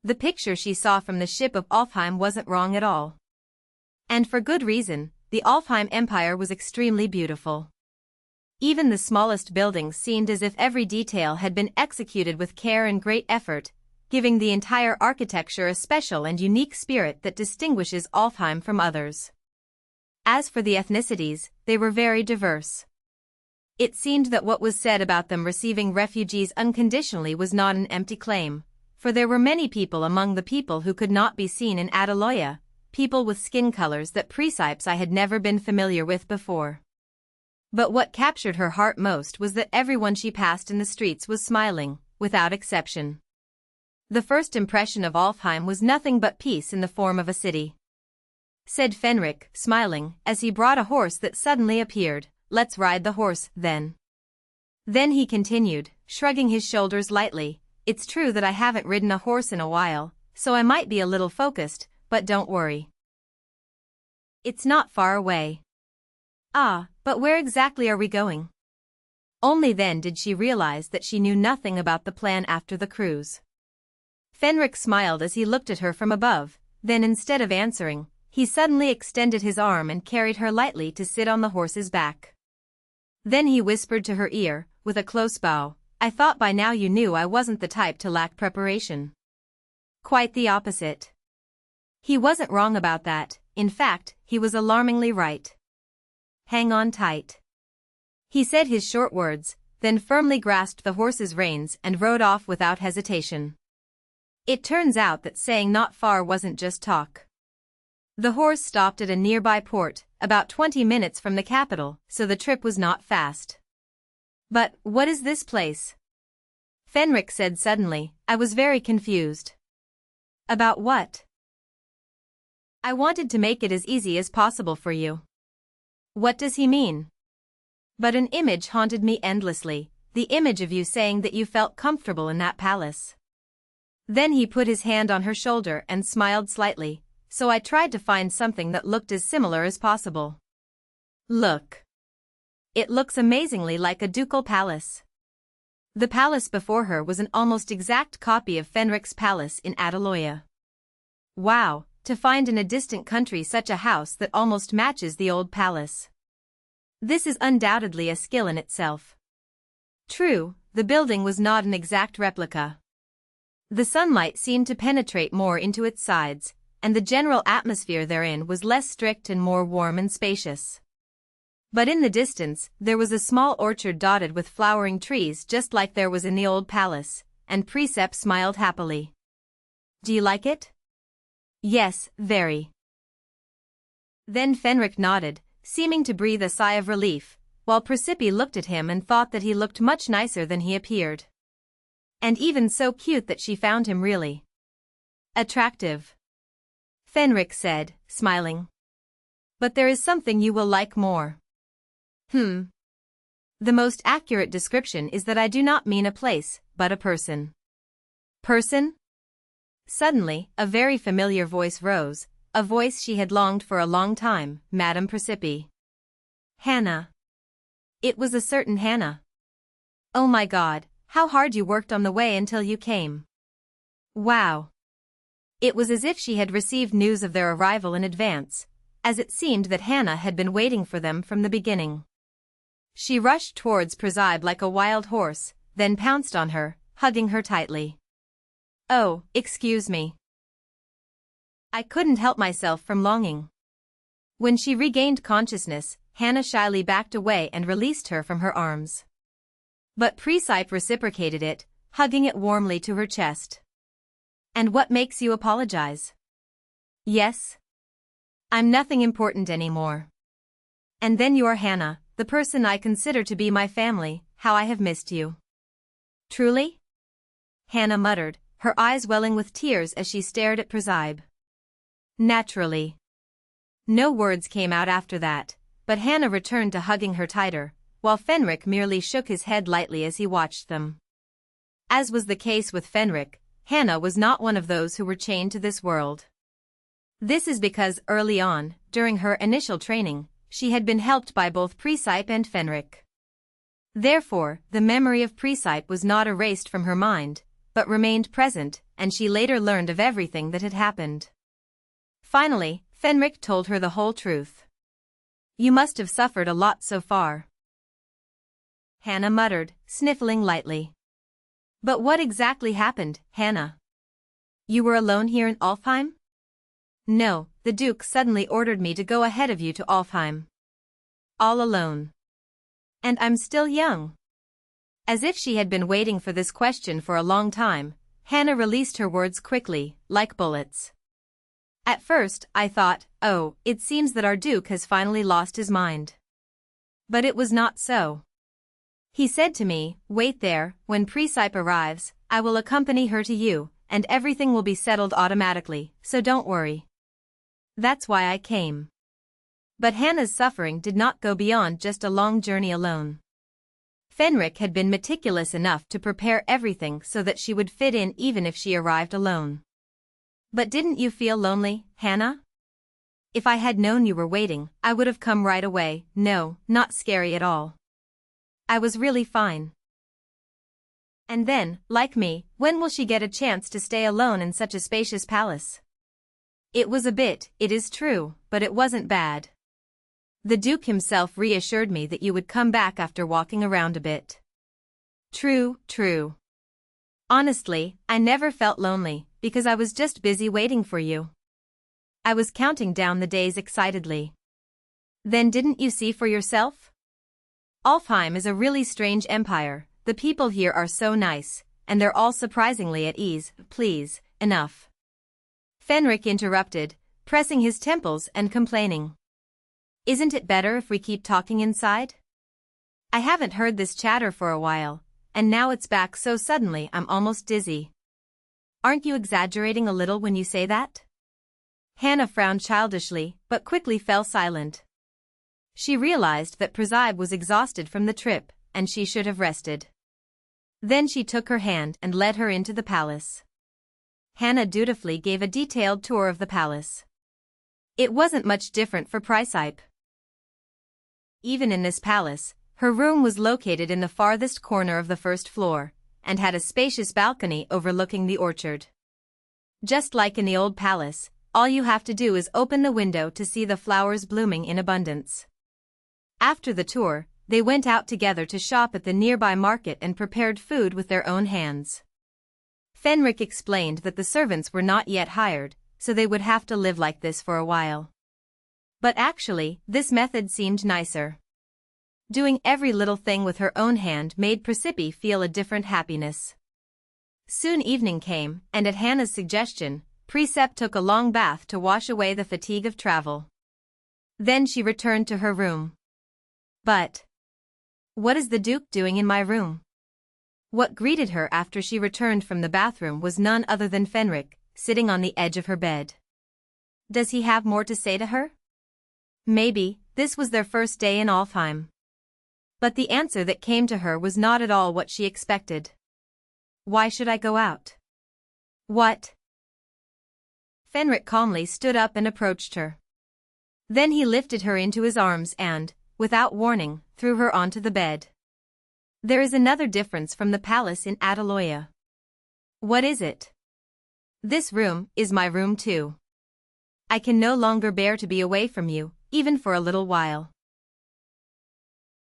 The picture she saw from the ship of Alfheim wasn't wrong at all. And for good reason, the Alfheim Empire was extremely beautiful. Even the smallest buildings seemed as if every detail had been executed with care and great effort, giving the entire architecture a special and unique spirit that distinguishes Alfheim from others. As for the ethnicities, they were very diverse. It seemed that what was said about them receiving refugees unconditionally was not an empty claim, for there were many people among the people who could not be seen in Ataloya, people with skin colors that Precipice I had never been familiar with before. But what captured her heart most was that everyone she passed in the streets was smiling, without exception. The first impression of Alfheim was nothing but peace in the form of a city. Said Fenrik, smiling, as he brought a horse that suddenly appeared. "Let's ride the horse, then." Then he continued, shrugging his shoulders lightly, "It's true that I haven't ridden a horse in a while, so I might be a little focused, but don't worry. It's not far away." "Ah, but where exactly are we going?" Only then did she realize that she knew nothing about the plan after the cruise. Fenrik smiled as he looked at her from above, then instead of answering, he suddenly extended his arm and carried her lightly to sit on the horse's back. Then he whispered to her ear, with a close bow, "I thought by now you knew I wasn't the type to lack preparation." Quite the opposite. He wasn't wrong about that, in fact, he was alarmingly right. "Hang on tight." He said his short words, then firmly grasped the horse's reins and rode off without hesitation. It turns out that saying not far wasn't just talk. The horse stopped at a nearby port, about 20 minutes from the capital, so the trip was not fast. "But, what is this place?" Fenrik said suddenly. "I was very confused." "About what?" "I wanted to make it as easy as possible for you." "What does he mean?" "But an image haunted me endlessly, the image of you saying that you felt comfortable in that palace." Then he put his hand on her shoulder and smiled slightly, "So I tried to find something that looked as similar as possible." "Look. It looks amazingly like a ducal palace." The palace before her was an almost exact copy of Fenrik's palace in Ataloya. Wow, to find in a distant country such a house that almost matches the old palace. This is undoubtedly a skill in itself. True, the building was not an exact replica. The sunlight seemed to penetrate more into its sides, and the general atmosphere therein was less strict and more warm and spacious. But in the distance, there was a small orchard dotted with flowering trees just like there was in the old palace, and Presepe smiled happily. "Do you like it?" "Yes, very." Then Fenrik nodded, seeming to breathe a sigh of relief, while Presepe looked at him and thought that he looked much nicer than he appeared. And even so cute that she found him really attractive. Fenrik said, smiling. "But there is something you will like more." The most accurate description is that I do not mean a place, but a person." "Person?" Suddenly, a very familiar voice rose, a voice she had longed for a long time, Madame Presepe. "Hannah." It was a certain Hannah. "Oh my God, how hard you worked on the way until you came." Wow. It was as if she had received news of their arrival in advance, as it seemed that Hannah had been waiting for them from the beginning. She rushed towards Presepe like a wild horse, then pounced on her, hugging her tightly. "Oh, excuse me. I couldn't help myself from longing." When she regained consciousness, Hannah shyly backed away and released her from her arms. But Presepe reciprocated it, hugging it warmly to her chest. "And what makes you apologize?" "Yes. I'm nothing important anymore. And then you're Hannah, the person I consider to be my family. How I have missed you." "Truly?" Hannah muttered, her eyes welling with tears as she stared at Presepe. "Naturally." No words came out after that, but Hannah returned to hugging her tighter, while Fenrik merely shook his head lightly as he watched them. As was the case with Fenrik, Hannah was not one of those who were chained to this world. This is because early on, during her initial training, she had been helped by both Presepe and Fenrik. Therefore, the memory of Presepe was not erased from her mind, but remained present, and she later learned of everything that had happened. Finally, Fenrik told her the whole truth. "You must have suffered a lot so far," Hannah muttered, sniffling lightly. "But what exactly happened, Hannah? You were alone here in Alfheim?" "No, the Duke suddenly ordered me to go ahead of you to Alfheim. All alone. And I'm still young." As if she had been waiting for this question for a long time, Hannah released her words quickly, like bullets. "At first, I thought, oh, it seems that our Duke has finally lost his mind. But it was not so. He said to me, 'Wait there, when Presepe arrives, I will accompany her to you, and everything will be settled automatically, so don't worry.' That's why I came." But Hannah's suffering did not go beyond just a long journey alone. Fenrik had been meticulous enough to prepare everything so that she would fit in even if she arrived alone. "But didn't you feel lonely, Hannah? If I had known you were waiting, I would have come right away." "No, not scary at all. I was really fine." "And then, like me, when will she get a chance to stay alone in such a spacious palace?" "It was a bit, it is true, but it wasn't bad. The Duke himself reassured me that you would come back after walking around a bit." "True, true. Honestly, I never felt lonely, because I was just busy waiting for you. I was counting down the days excitedly." "Then didn't you see for yourself? Alfheim is a really strange empire, the people here are so nice, and they're all surprisingly at ease." "Please, enough," Fenrik interrupted, pressing his temples and complaining. "Isn't it better if we keep talking inside? I haven't heard this chatter for a while, and now it's back so suddenly I'm almost dizzy." "Aren't you exaggerating a little when you say that?" Hannah frowned childishly, but quickly fell silent. She realized that Presepe was exhausted from the trip, and she should have rested. Then she took her hand and led her into the palace. Hannah dutifully gave a detailed tour of the palace. It wasn't much different for Presepe. Even in this palace, her room was located in the farthest corner of the first floor, and had a spacious balcony overlooking the orchard. Just like in the old palace, all you have to do is open the window to see the flowers blooming in abundance. After the tour, they went out together to shop at the nearby market and prepared food with their own hands. Fenrik explained that the servants were not yet hired, so they would have to live like this for a while. But actually, this method seemed nicer. Doing every little thing with her own hand made Presepe feel a different happiness. Soon evening came, and at Hannah's suggestion, Presepe took a long bath to wash away the fatigue of travel. Then she returned to her room. "But what is the Duke doing in my room?" What greeted her after she returned from the bathroom was none other than Fenrik, sitting on the edge of her bed. Does he have more to say to her? Maybe, this was their first day in Alfheim. But the answer that came to her was not at all what she expected. "Why should I go out?" "What?" Fenrik calmly stood up and approached her. Then he lifted her into his arms and, without warning, threw her onto the bed. "There is another difference from the palace in Ataloya." "What is it?" "This room is my room too. I can no longer bear to be away from you, even for a little while.